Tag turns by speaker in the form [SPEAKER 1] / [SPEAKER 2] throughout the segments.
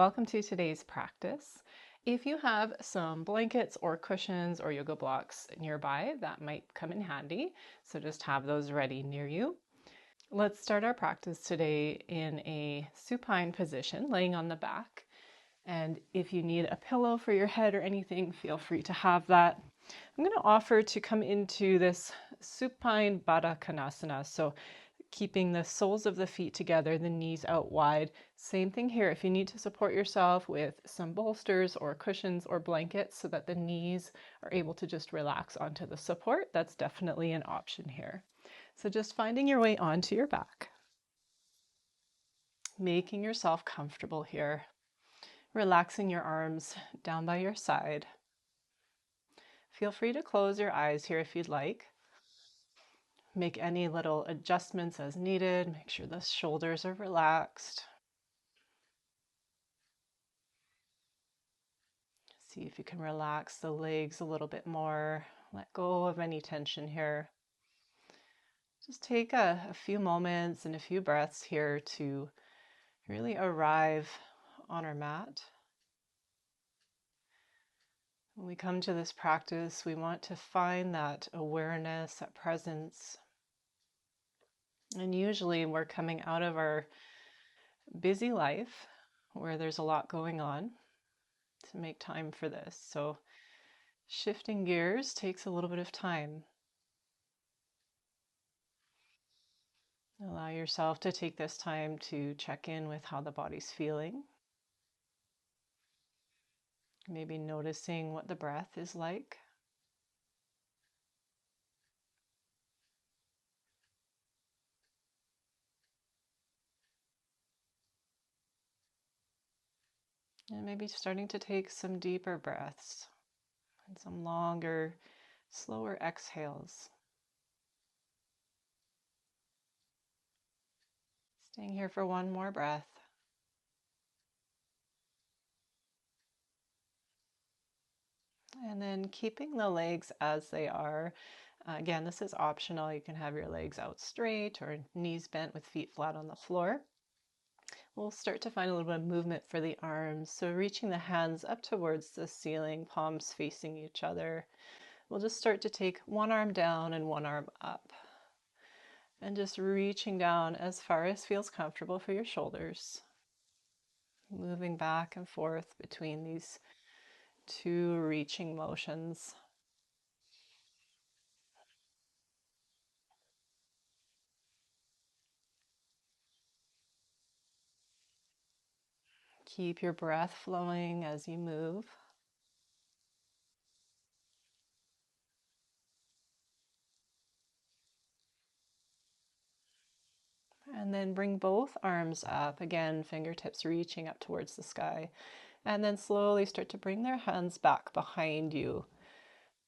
[SPEAKER 1] welcome to today's practice. If you have some blankets or cushions or yoga blocks nearby, that might come in handy. So just have those ready near you. Let's start our practice today in a supine position, laying on the back. And if you need a pillow for your head or anything, feel free to have that. I'm going to offer to come into this supine Baddha Konasana. So keeping the soles of the feet together, the knees out wide. Same thing here. If you need to support yourself with some bolsters or cushions or blankets so that the knees are able to just relax onto the support, that's definitely an option here. So just finding your way onto your back, making yourself comfortable here, relaxing your arms down by your side. Feel free to close your eyes here if you'd like. Make any little adjustments as needed. Make sure the shoulders are relaxed. See if you can relax the legs a little bit more. Let go of any tension here. Just take a few moments and a few breaths here to really arrive on our mat. When we come to this practice, we want to find that awareness, that presence. And usually we're coming out of our busy life where there's a lot going on to make time for this. So shifting gears takes a little bit of time. Allow yourself to take this time to check in with how the body's feeling. Maybe noticing what the breath is like. And maybe starting to take some deeper breaths and some longer, slower exhales. Staying here for one more breath. And then keeping the legs as they are. Again, this is optional. You can have your legs out straight or knees bent with feet flat on the floor. We'll start to find a little bit of movement for the arms. So reaching the hands up towards the ceiling, palms facing each other. We'll just start to take one arm down and one arm up. And just reaching down as far as feels comfortable for your shoulders. Moving back and forth between these two reaching motions. Keep your breath flowing as you move. And then bring both arms up. Again, fingertips reaching up towards the sky. And then slowly start to bring their hands back behind you.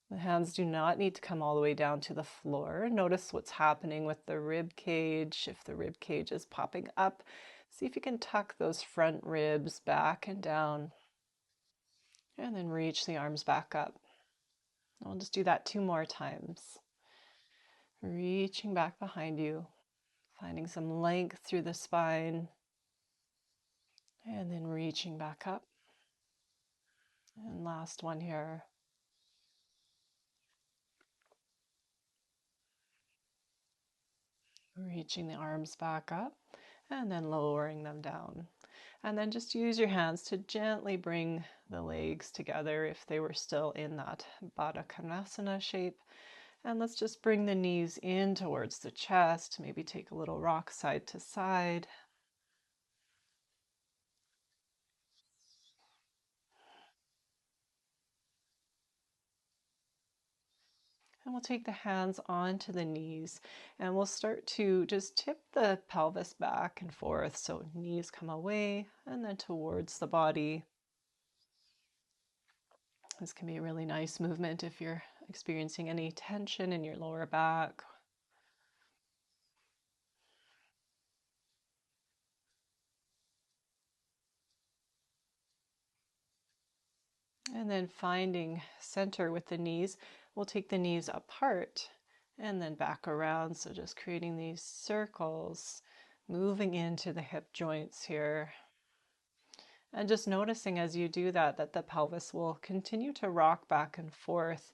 [SPEAKER 1] The hands do not need to come all the way down to the floor. Notice what's happening with the rib cage. If the rib cage is popping up, see if you can tuck those front ribs back and down. And then reach the arms back up. I'll just do that 2 more times. Reaching back behind you, finding some length through the spine, and then reaching back up. And last one here. Reaching the arms back up and then lowering them down. And then just use your hands to gently bring the legs together if they were still in that Baddha Konasana shape. And let's just bring the knees in towards the chest, maybe take a little rock side to side. And we'll take the hands onto the knees and we'll start to just tip the pelvis back and forth. So knees come away and then towards the body. This can be a really nice movement if you're experiencing any tension in your lower back. And then finding center with the knees, we'll take the knees apart and then back around. So just creating these circles, moving into the hip joints here. And just noticing as you do that, that the pelvis will continue to rock back and forth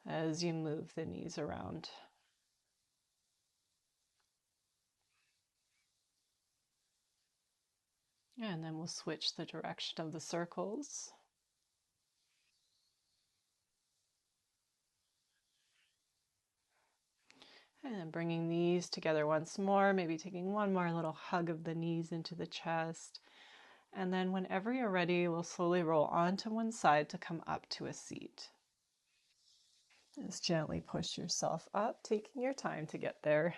[SPEAKER 1] as you move the knees around. And then we'll switch the direction of the circles. And then bringing these together once more, maybe taking one more little hug of the knees into the chest. And then whenever you're ready, we'll slowly roll onto one side to come up to a seat. Just gently push yourself up, taking your time to get there.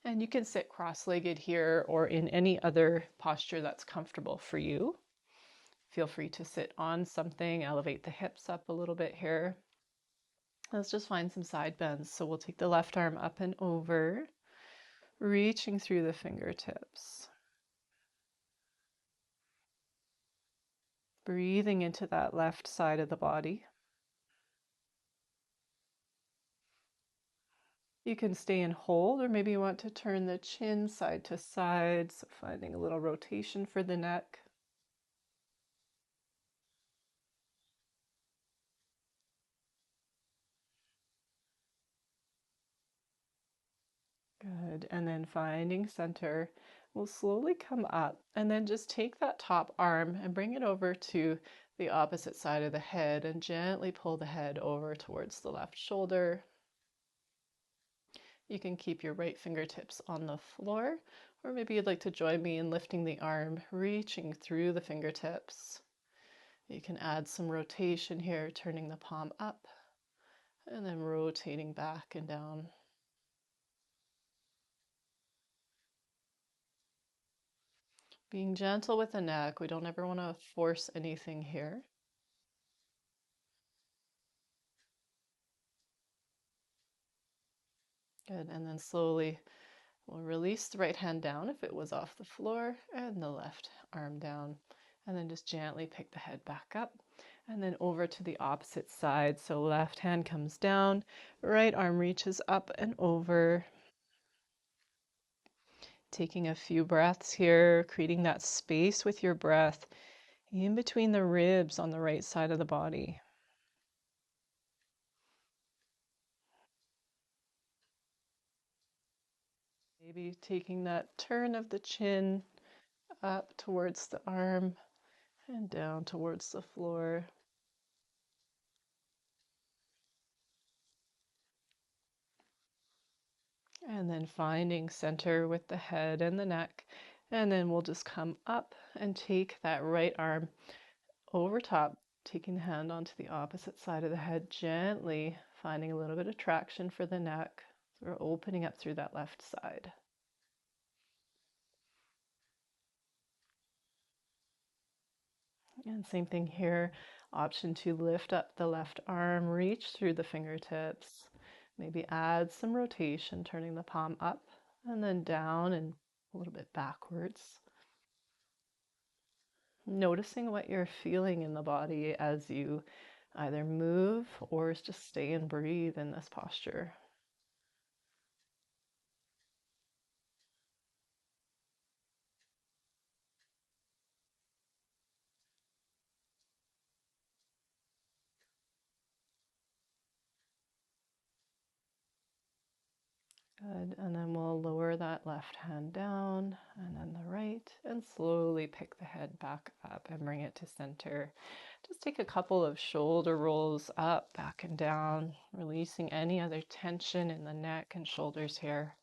[SPEAKER 1] And you can sit cross-legged here or in any other posture that's comfortable for you. Feel free to sit on something, elevate the hips up a little bit here. Let's just find some side bends. So we'll take the left arm up and over, reaching through the fingertips. Breathing into that left side of the body. You can stay and hold, or maybe you want to turn the chin side to side, so finding a little rotation for the neck. Good, and then finding center. We'll slowly come up and then just take that top arm and bring it over to the opposite side of the head and gently pull the head over towards the left shoulder. You can keep your right fingertips on the floor, or maybe you'd like to join me in lifting the arm, reaching through the fingertips. You can add some rotation here, turning the palm up and then rotating back and down. Being gentle with the neck. We don't ever want to force anything here. Good, and then slowly we'll release the right hand down if it was off the floor and the left arm down. And then just gently pick the head back up and then over to the opposite side. So left hand comes down, right arm reaches up and over. Taking a few breaths here, creating that space with your breath in between the ribs on the right side of the body. Maybe taking that turn of the chin up towards the arm and down towards the floor. And then finding center with the head and the neck. And then we'll just come up and take that right arm over top, taking the hand onto the opposite side of the head, gently finding a little bit of traction for the neck. So we're opening up through that left side. And same thing here, option to lift up the left arm, reach through the fingertips, maybe add some rotation, turning the palm up and then down and a little bit backwards. Noticing what you're feeling in the body as you either move or just stay and breathe in this posture. Good, and then we'll lower that left hand down and then the right and slowly pick the head back up and bring it to center. Just take a couple of shoulder rolls up, back and down, releasing any other tension in the neck and shoulders here.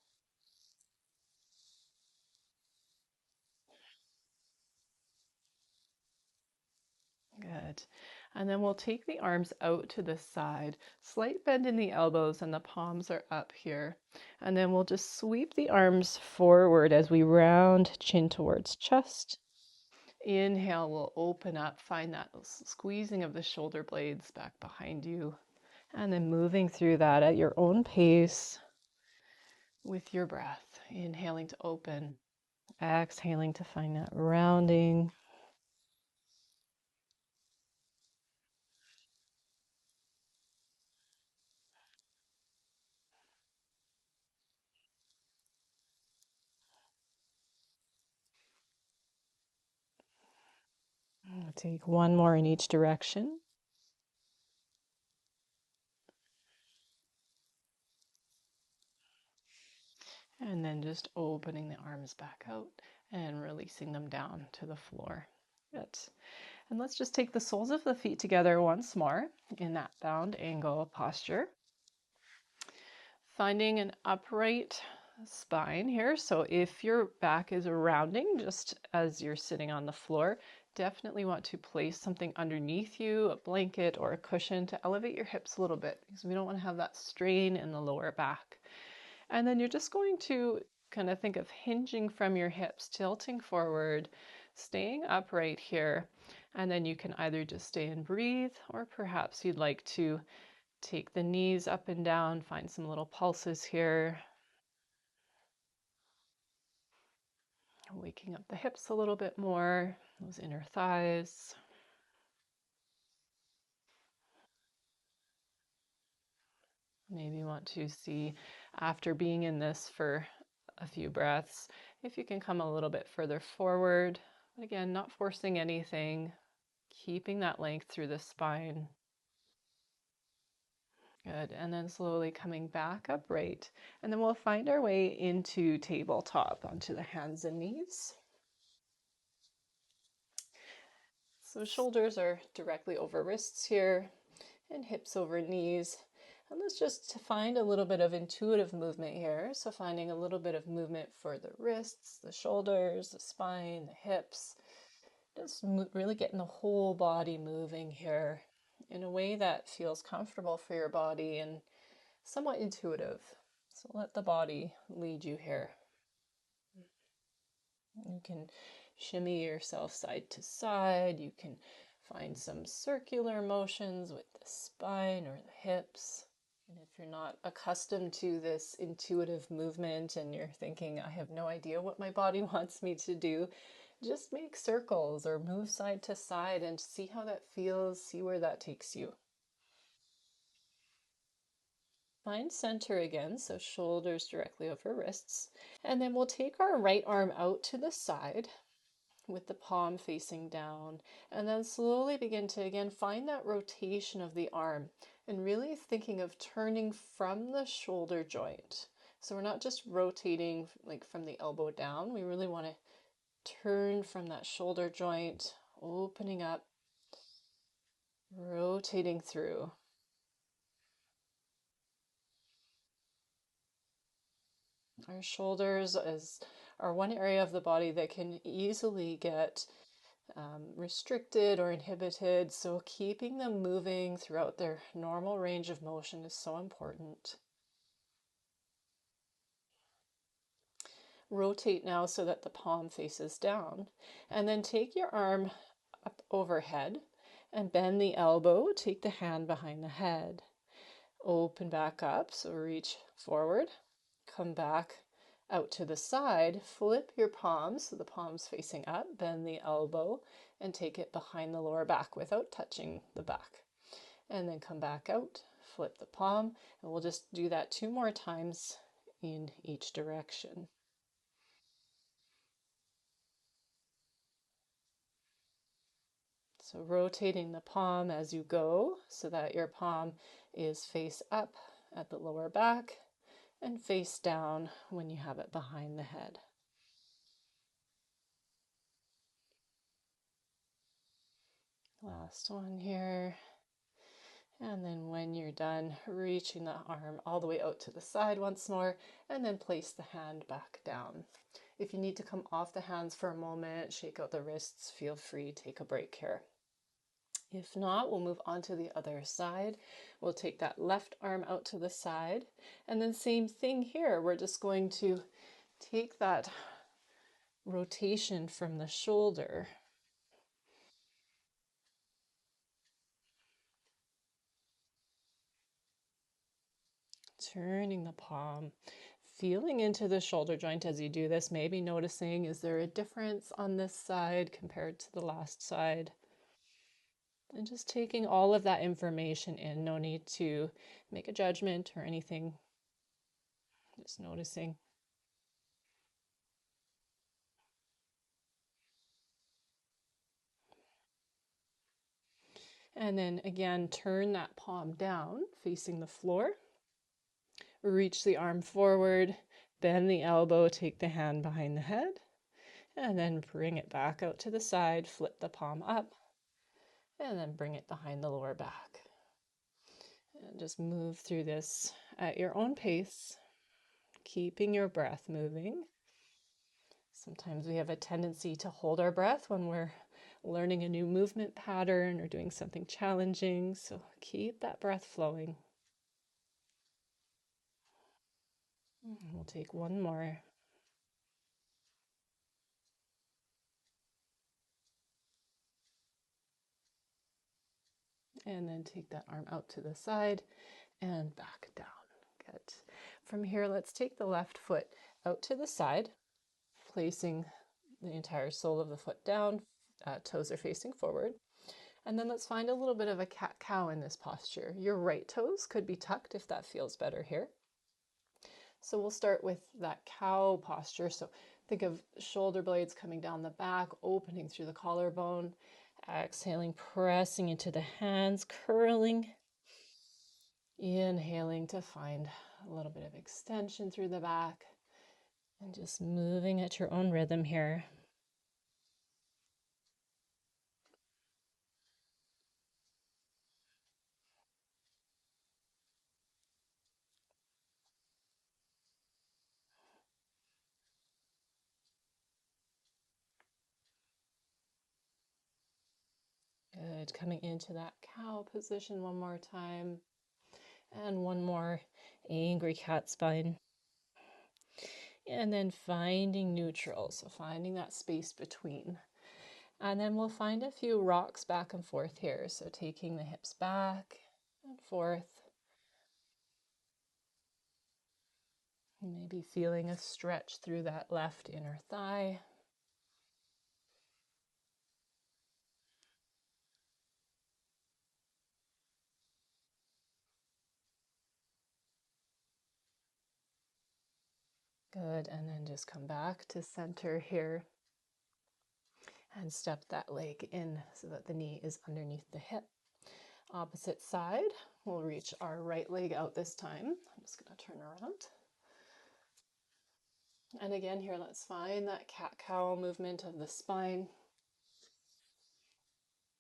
[SPEAKER 1] Good. And then we'll take the arms out to the side, slight bend in the elbows and the palms are up here. And then we'll just sweep the arms forward as we round chin towards chest. Inhale, we'll open up, find that squeezing of the shoulder blades back behind you. And then moving through that at your own pace with your breath. Inhaling to open, exhaling to find that rounding. Now take one more in each direction. And then just opening the arms back out and releasing them down to the floor. Good. And let's just take the soles of the feet together once more in that bound angle posture. Finding an upright spine here. So if your back is rounding just as you're sitting on the floor, definitely want to place something underneath you, a blanket or a cushion, to elevate your hips a little bit, because we don't want to have that strain in the lower back. And then you're just going to kind of think of hinging from your hips, tilting forward, staying upright here. And then you can either just stay and breathe, or perhaps you'd like to take the knees up and down, find some little pulses here. Waking up the hips a little bit more, those inner thighs. Maybe you want to see, after being in this for a few breaths, if you can come a little bit further forward. But again, not forcing anything, keeping that length through the spine. Good. And then slowly coming back upright. And then we'll find our way into tabletop, onto the hands and knees. So shoulders are directly over wrists here, and hips over knees. And let's just find a little bit of intuitive movement here. So finding a little bit of movement for the wrists, the shoulders, the spine, the hips. Just really getting the whole body moving here in a way that feels comfortable for your body and somewhat intuitive. So let the body lead you here. You can shimmy yourself side to side. You can find some circular motions with the spine or the hips. And if you're not accustomed to this intuitive movement and you're thinking, I have no idea what my body wants me to do, just make circles or move side to side and see how that feels, see where that takes you. Find center again, so shoulders directly over wrists. And then we'll take our right arm out to the side with the palm facing down, and then slowly begin to again find that rotation of the arm and really thinking of turning from the shoulder joint. So we're not just rotating like from the elbow down, we really want to turn from that shoulder joint, opening up, rotating through. Our shoulders are one area of the body that can easily get restricted or inhibited, so keeping them moving throughout their normal range of motion is so important. Rotate now so that the palm faces down, and then take your arm up overhead and bend the elbow, take the hand behind the head. Open back up, so reach forward, come back out to the side, flip your palms, so the palms facing up, bend the elbow, and take it behind the lower back without touching the back. And then come back out, flip the palm, and we'll just do that 2 more times in each direction. So rotating the palm as you go so that your palm is face up at the lower back and face down when you have it behind the head. Last one here. And then when you're done, reaching the arm all the way out to the side once more, and then place the hand back down. If you need to come off the hands for a moment, shake out the wrists, feel free, take a break here. If not, we'll move on to the other side. We'll take that left arm out to the side, and then same thing here. We're just going to take that rotation from the shoulder. Turning the palm, feeling into the shoulder joint as you do this, maybe noticing, is there a difference on this side compared to the last side? And just taking all of that information in, no need to make a judgment or anything, just noticing. And then again, turn that palm down, facing the floor. Reach the arm forward, bend the elbow, take the hand behind the head, and then bring it back out to the side, flip the palm up, and then bring it behind the lower back. And just move through this at your own pace, keeping your breath moving. Sometimes we have a tendency to hold our breath when we're learning a new movement pattern or doing something challenging, so keep that breath flowing. We'll take one more. And then take that arm out to the side and back down. Good. From here, let's take the left foot out to the side, placing the entire sole of the foot down, toes are facing forward. And then let's find a little bit of a cat-cow in this posture. Your right toes could be tucked if that feels better here. So we'll start with that cow posture. So think of shoulder blades coming down the back, opening through the collarbone, exhaling, pressing into the hands, curling. Inhaling to find a little bit of extension through the back and just moving at your own rhythm here. Good. Coming into that cow position one more time. And one more angry cat spine. And then finding neutral, so finding that space between. And then we'll find a few rocks back and forth here. So taking the hips back and forth. Maybe feeling a stretch through that left inner thigh. Good, and then just come back to center here and step that leg in so that the knee is underneath the hip. Opposite side, we'll reach our right leg out this time. I'm just going to turn around. And again here, let's find that cat-cow movement of the spine.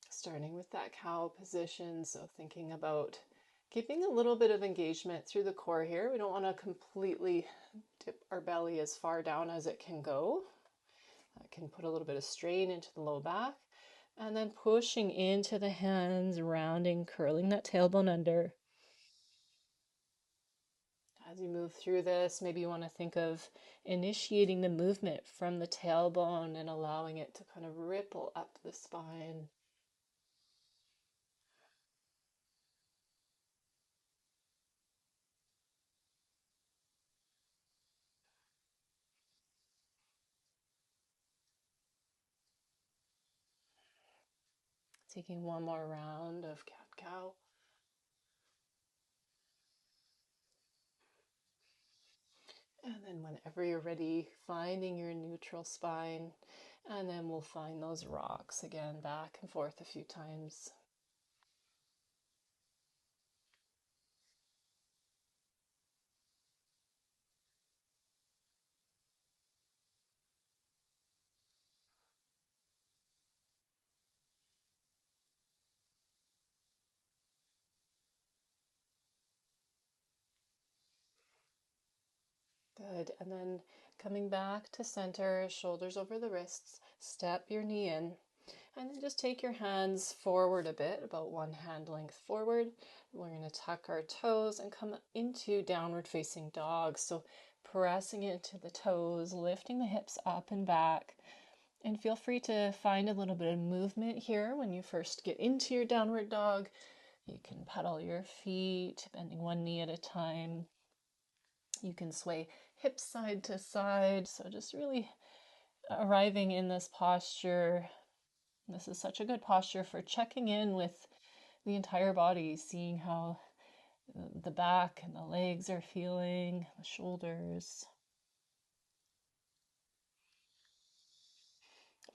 [SPEAKER 1] Starting with that cow position, so thinking about keeping a little bit of engagement through the core here. We don't want to completely dip our belly as far down as it can go. That can put a little bit of strain into the low back. And then pushing into the hands, rounding, curling that tailbone under. As you move through this, maybe you want to think of initiating the movement from the tailbone and allowing it to kind of ripple up the spine. Taking one more round of cat-cow. And then whenever you're ready, finding your neutral spine. And then we'll find those rocks again, back and forth a few times. Good. And then coming back to center, shoulders over the wrists, step your knee in. And then just take your hands forward a bit, about one hand length forward. We're going to tuck our toes and come into downward facing dog. So pressing into the toes, lifting the hips up and back. And feel free to find a little bit of movement here when you first get into your downward dog. You can pedal your feet, bending one knee at a time. You can sway hips side to side. So just really arriving in this posture. This is such a good posture for checking in with the entire body, seeing how the back and the legs are feeling, the shoulders.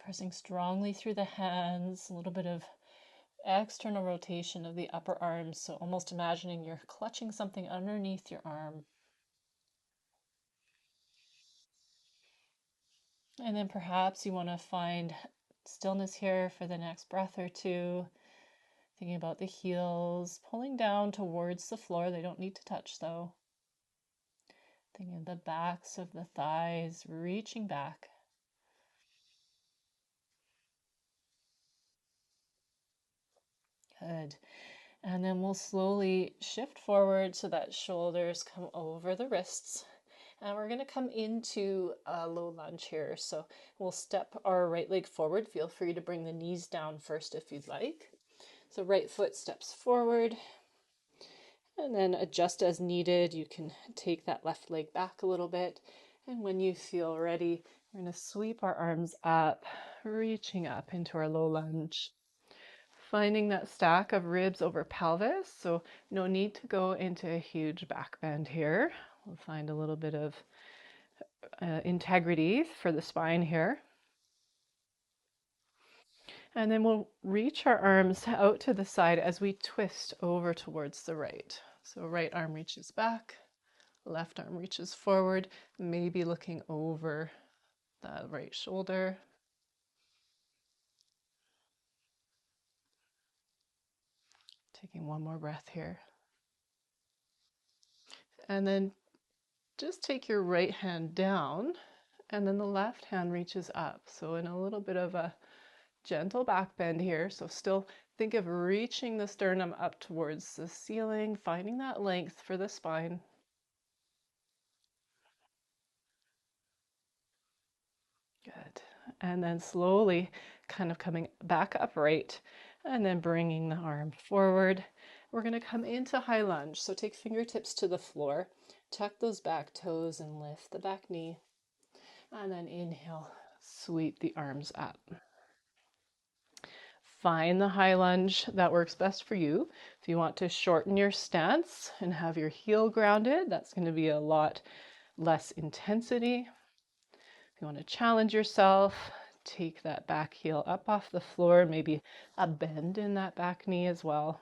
[SPEAKER 1] Pressing strongly through the hands, a little bit of External rotation of the upper arms. So almost imagining you're clutching something underneath your arm. And then perhaps you want to find stillness here for the next breath or two. Thinking about the heels, pulling down towards the floor. They don't need to touch though. Thinking of the backs of the thighs, reaching back. Good. And then we'll slowly shift forward so that shoulders come over the wrists. And we're going to come into a low lunge here. So we'll step our right leg forward. Feel free to bring the knees down first if you'd like. So right foot steps forward. And then adjust as needed. You can take that left leg back a little bit. And when you feel ready, we're going to sweep our arms up, reaching up into our low lunge. Finding that stack of ribs over pelvis, so no need to go into a huge back bend here. We'll find a little bit of integrity for the spine here. And then we'll reach our arms out to the side as we twist over towards the right. So right arm reaches back, left arm reaches forward, maybe looking over the right shoulder. Taking one more breath here. And then just take your right hand down and then the left hand reaches up. So in a little bit of a gentle back bend here. So still think of reaching the sternum up towards the ceiling, finding that length for the spine. Good. And then slowly kind of coming back upright and then bringing the arm forward. We're going to come into high lunge. So take fingertips to the floor, tuck those back toes and lift the back knee. And then inhale, sweep the arms up. Find the high lunge that works best for you. If you want to shorten your stance and have your heel grounded, that's going to be a lot less intensity. If you want to challenge yourself, take that back heel up off the floor, maybe a bend in that back knee as well.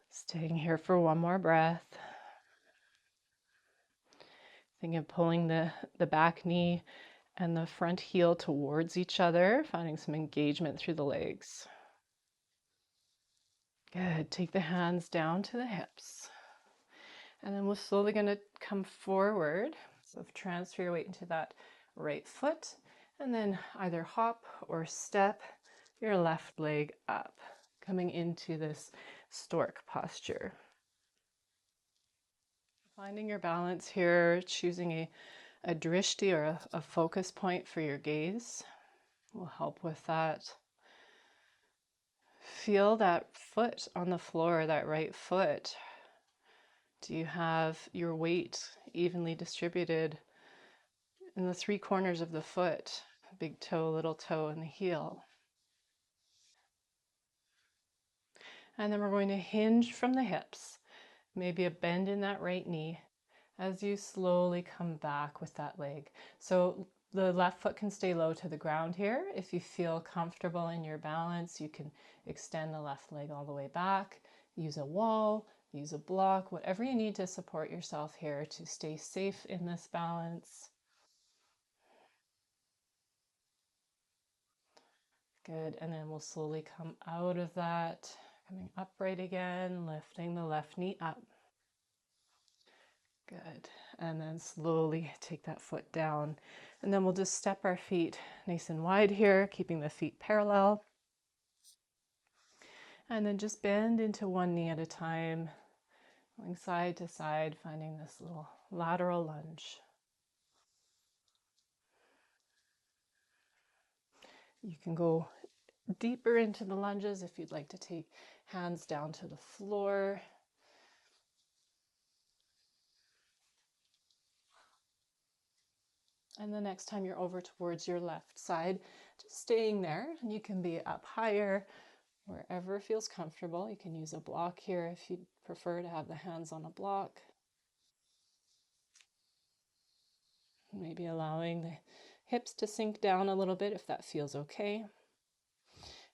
[SPEAKER 1] Staying here for one more breath. Think of pulling the back knee and the front heel towards each other, finding some engagement through the legs. Good. Take the hands down to the hips. And then we're slowly going to come forward. So transfer your weight into that right foot and then either hop or step your left leg up, coming into this stork posture. Finding your balance here, choosing a drishti or a focus point for your gaze will help with that. Feel that foot on the floor, that right foot. Do you have your weight evenly distributed in the three corners of the foot? Big toe, little toe, and the heel. And then we're going to hinge from the hips, maybe a bend in that right knee as you slowly come back with that leg. So the left foot can stay low to the ground here. If you feel comfortable in your balance, you can extend the left leg all the way back, use a wall, use a block, whatever you need to support yourself here to stay safe in this balance. Good, and then we'll slowly come out of that, coming upright again, lifting the left knee up. Good, and then slowly take that foot down. And then we'll just step our feet nice and wide here, keeping the feet parallel. And then just bend into one knee at a time, going side to side, finding this little lateral lunge. You can go deeper into the lunges if you'd like to take hands down to the floor. And the next time you're over towards your left side, just staying there, and you can be up higher, wherever feels comfortable. You can use a block here if you'd prefer to have the hands on a block. Maybe allowing the hips to sink down a little bit if that feels okay.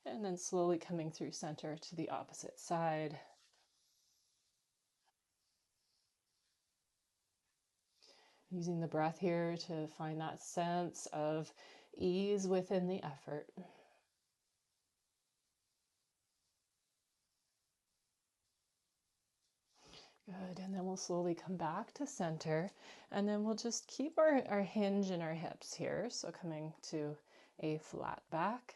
[SPEAKER 1] And then slowly coming through center to the opposite side. Using the breath here to find that sense of ease within the effort. Good, and then we'll slowly come back to center, and then we'll just keep our hinge in our hips here, so coming to a flat back.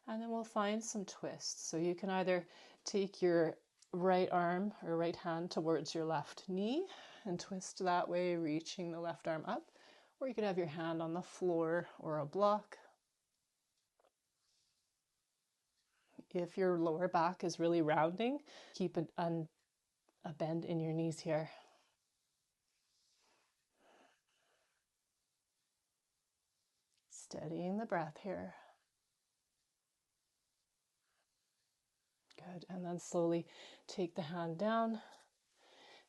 [SPEAKER 1] And then we'll find some twists. So you can either take your right arm or right hand towards your left knee and twist that way, reaching the left arm up, or you could have your hand on the floor or a block. If your lower back is really rounding, keep a bend in your knees here. Steadying the breath here. Good, and then slowly take the hand down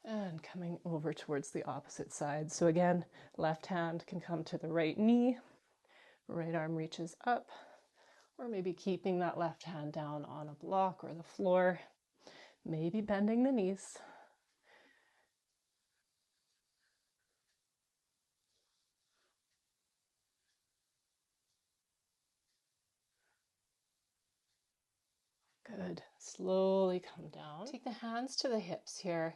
[SPEAKER 1] and coming over towards the opposite side. So again, left hand can come to the right knee, right arm reaches up, or maybe keeping that left hand down on a block or the floor, maybe bending the knees. Good. Slowly come down. Take the hands to the hips here.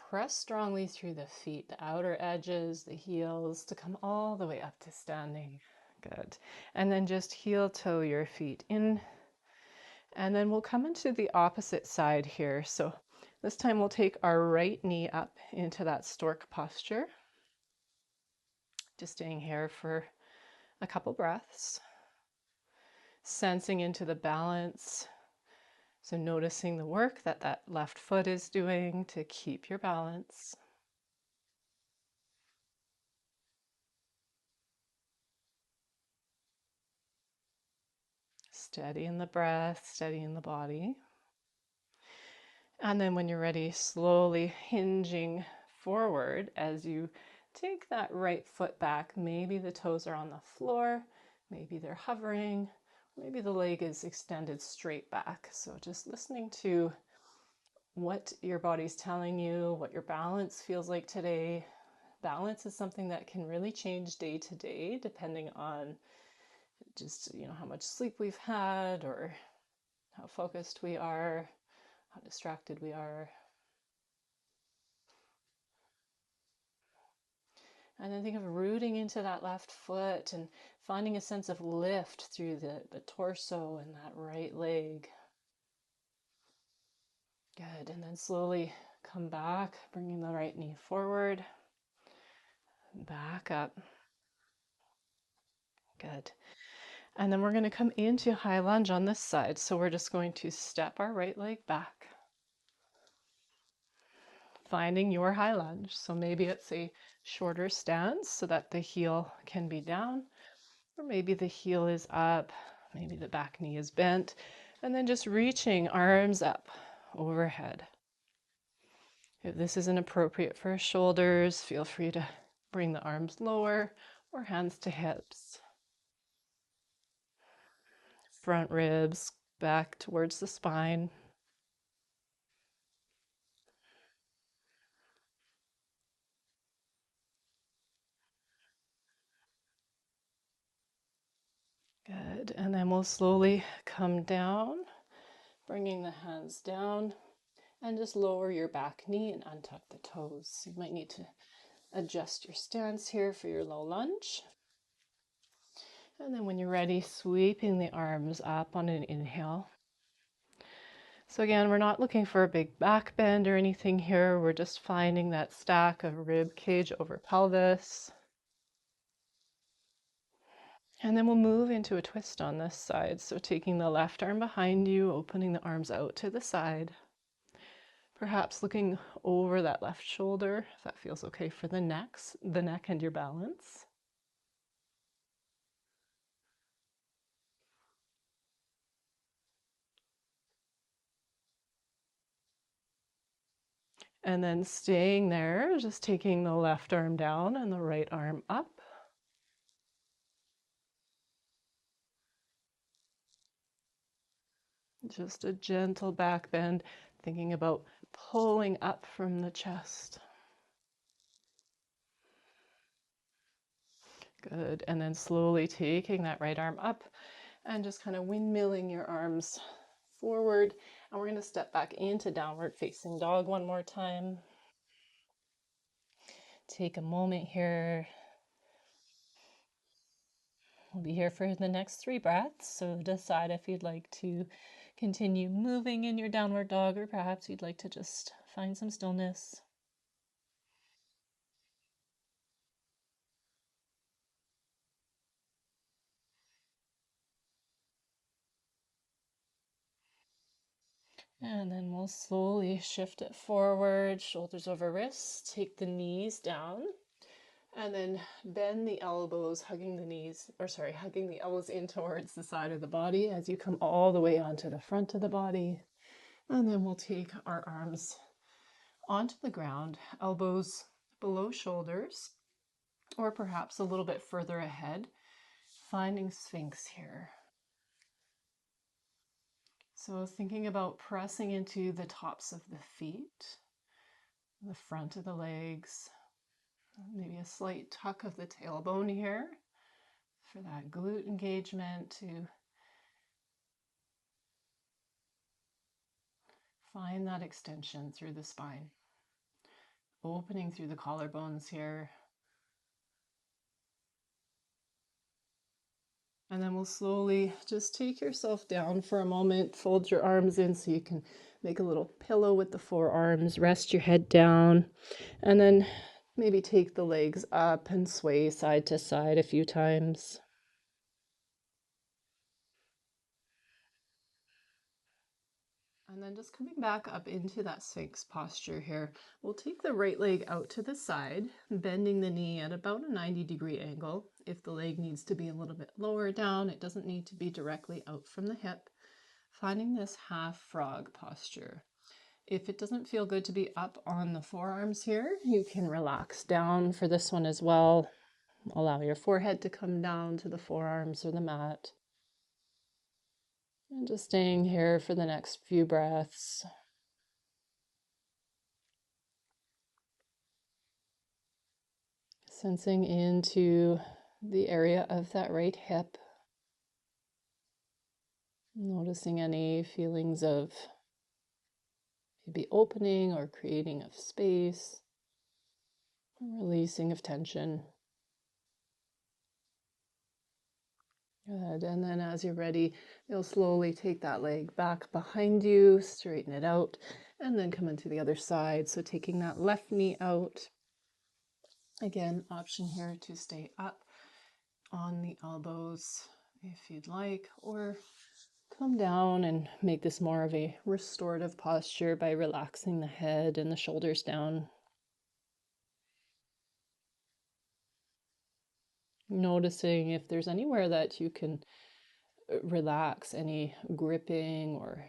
[SPEAKER 1] Press strongly through the feet, the outer edges, the heels, to come all the way up to standing. Good. And then just heel toe your feet in. And then we'll come into the opposite side here. So this time we'll take our right knee up into that stork posture. Just staying here for a couple breaths. Sensing into the balance. So noticing the work that that left foot is doing to keep your balance. Steady in the breath, steady in the body. And then when you're ready, slowly hinging forward as you take that right foot back. Maybe the toes are on the floor, maybe they're hovering, maybe the leg is extended straight back. So just listening to what your body's telling you, what your balance feels like today. Balance is something that can really change day to day depending on just, how much sleep we've had or how focused we are, how distracted we are. And then think of rooting into that left foot and finding a sense of lift through the torso and that right leg. Good. And then slowly come back, bringing the right knee forward. Back up. Good. And then we're going to come into high lunge on this side. So we're just going to step our right leg back. Finding your high lunge. So maybe it's a shorter stance so that the heel can be down, or maybe the heel is up, maybe the back knee is bent, and then just reaching arms up overhead. If this isn't appropriate for shoulders, feel free to bring the arms lower or hands to hips. Front ribs back towards the spine. Good, and then we'll slowly come down, bringing the hands down, and just lower your back knee and untuck the toes. You might need to adjust your stance here for your low lunge. And then when you're ready, sweeping the arms up on an inhale. So again, we're not looking for a big back bend or anything here. We're just finding that stack of rib cage over pelvis. And then we'll move into a twist on this side. So taking the left arm behind you, opening the arms out to the side. Perhaps looking over that left shoulder, if that feels okay for the neck and your balance. And then staying there, just taking the left arm down and the right arm up. Just a gentle back bend, thinking about pulling up from the chest. Good. And then slowly taking that right arm up and just kind of windmilling your arms forward. And we're going to step back into downward facing dog one more time. Take a moment here. We'll be here for the next 3 breaths. So decide if you'd like to continue moving in your downward dog, or perhaps you'd like to just find some stillness. And then we'll slowly shift it forward, shoulders over wrists, take the knees down, and then bend the elbows, hugging the elbows in towards the side of the body as you come all the way onto the front of the body. And then we'll take our arms onto the ground, elbows below shoulders, or perhaps a little bit further ahead, finding Sphinx here. So thinking about pressing into the tops of the feet, the front of the legs, maybe a slight tuck of the tailbone here for that glute engagement to find that extension through the spine, opening through the collarbones here. And then we'll slowly just take yourself down for a moment, fold your arms in so you can make a little pillow with the forearms, rest your head down, and then maybe take the legs up and sway side to side a few times. And then just coming back up into that Sphinx posture here, we'll take the right leg out to the side, bending the knee at about a 90-degree angle. If the leg needs to be a little bit lower down, it doesn't need to be directly out from the hip. Finding this half frog posture. If it doesn't feel good to be up on the forearms here, you can relax down for this one as well. Allow your forehead to come down to the forearms or the mat. And just staying here for the next few breaths. Sensing into the area of that right hip. Noticing any feelings of maybe opening or creating of space, releasing of tension. Good. And then as you're ready, you'll slowly take that leg back behind you, straighten it out, and then come into the other side. So taking that left knee out. Again, option here to stay up on the elbows if you'd like, or come down and make this more of a restorative posture by relaxing the head and the shoulders down. Noticing if there's anywhere that you can relax, any gripping or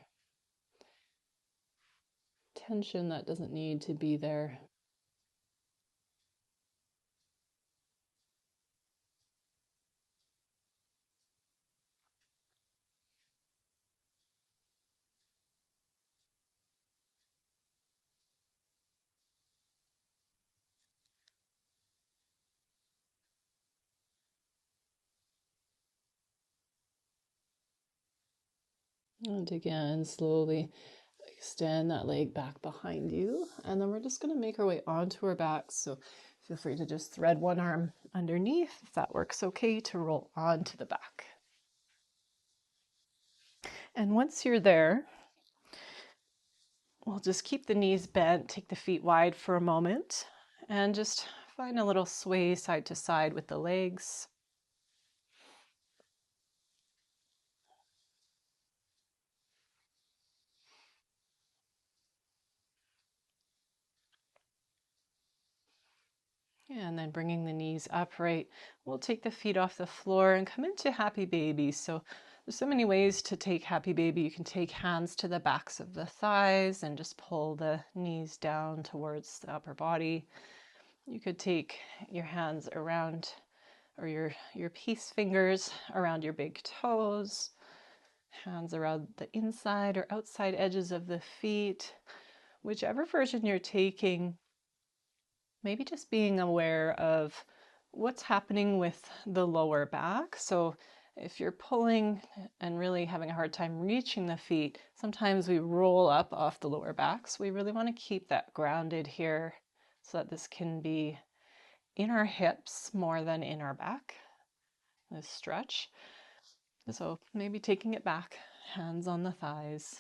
[SPEAKER 1] tension that doesn't need to be there. And again, slowly extend that leg back behind you. And then we're just going to make our way onto our backs. So feel free to just thread one arm underneath if that works okay to roll onto the back. And once you're there, we'll just keep the knees bent, take the feet wide for a moment, and just find a little sway side to side with the legs. And then bringing the knees upright, we'll take the feet off the floor and come into happy baby. So there's so many ways to take happy baby. You can take hands to the backs of the thighs and just pull the knees down towards the upper body. You could take your hands around, or your peace fingers around your big toes. Hands around the inside or outside edges of the feet, whichever version you're taking. Maybe just being aware of what's happening with the lower back. So if you're pulling and really having a hard time reaching the feet, sometimes we roll up off the lower back. So we really want to keep that grounded here so that this can be in our hips more than in our back, this stretch. So maybe taking it back, hands on the thighs.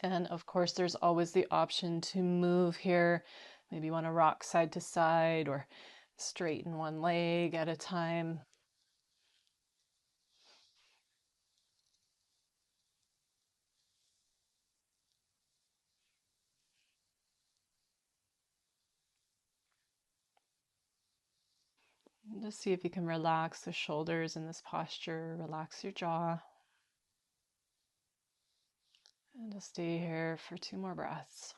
[SPEAKER 1] And of course, there's always the option to move here. Maybe you want to rock side to side or straighten one leg at a time. And just see if you can relax the shoulders in this posture, relax your jaw. And just stay here for 2 more breaths.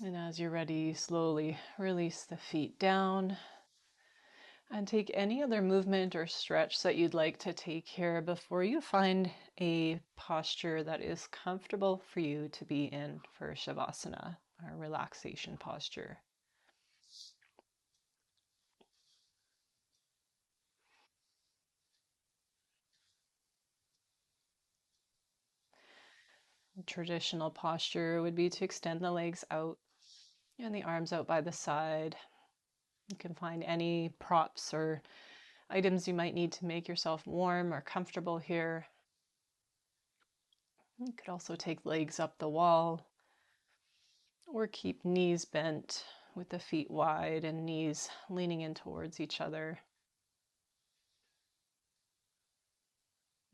[SPEAKER 1] And as you're ready, slowly release the feet down and take any other movement or stretch that you'd like to take here before you find a posture that is comfortable for you to be in for Shavasana, our relaxation posture. A traditional posture would be to extend the legs out and the arms out by the side. You can find any props or items you might need to make yourself warm or comfortable here. You could also take legs up the wall or keep knees bent with the feet wide and knees leaning in towards each other.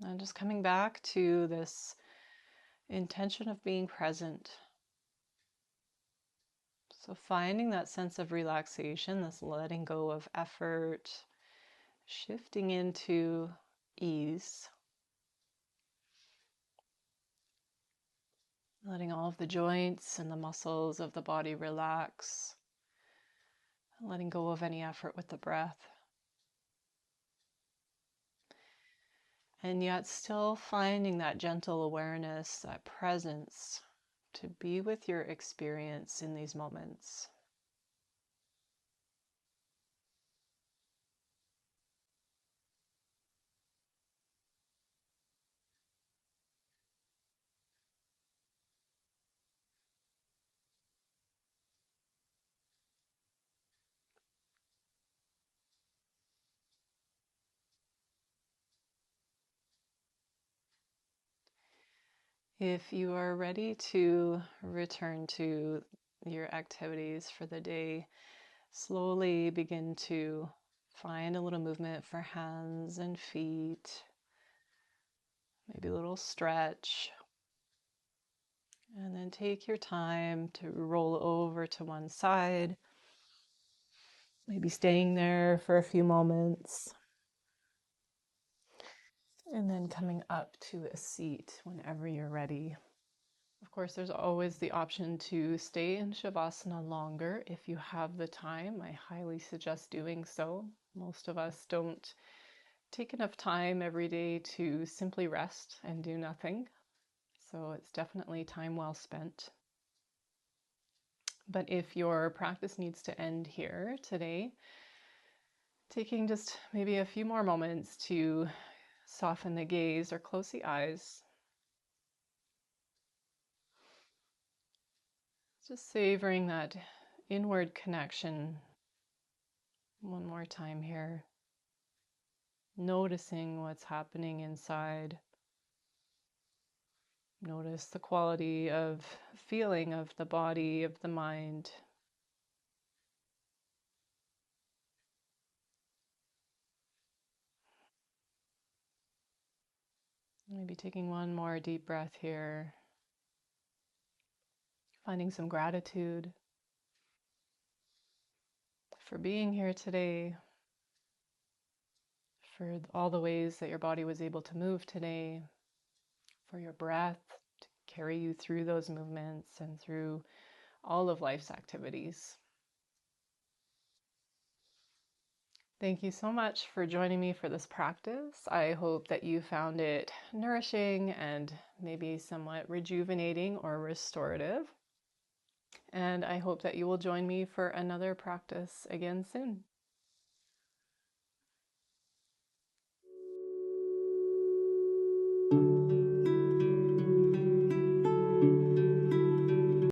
[SPEAKER 1] And just coming back to this intention of being present. So finding that sense of relaxation, this letting go of effort, shifting into ease. Letting all of the joints and the muscles of the body relax. Letting go of any effort with the breath. And yet still finding that gentle awareness, that presence to be with your experience in these moments. If you are ready to return to your activities for the day, slowly begin to find a little movement for hands and feet, maybe a little stretch. And then take your time to roll over to one side, maybe staying there for a few moments. And then coming up to a seat whenever you're ready. Of course, there's always the option to stay in Shavasana longer if you have the time. I highly suggest doing so. Most of us don't take enough time every day to simply rest and do nothing. So it's definitely time well spent. But if your practice needs to end here today, taking just maybe a few more moments to soften the gaze or close the eyes. Just savoring that inward connection one more time here. Noticing what's happening inside. Notice the quality of feeling of the body, of the mind. Maybe taking one more deep breath here. Finding some gratitude for being here today, for all the ways that your body was able to move today, for your breath to carry you through those movements and through all of life's activities. Thank you so much for joining me for this practice. I hope that you found it nourishing and maybe somewhat rejuvenating or restorative. And I hope that you will join me for another practice again soon.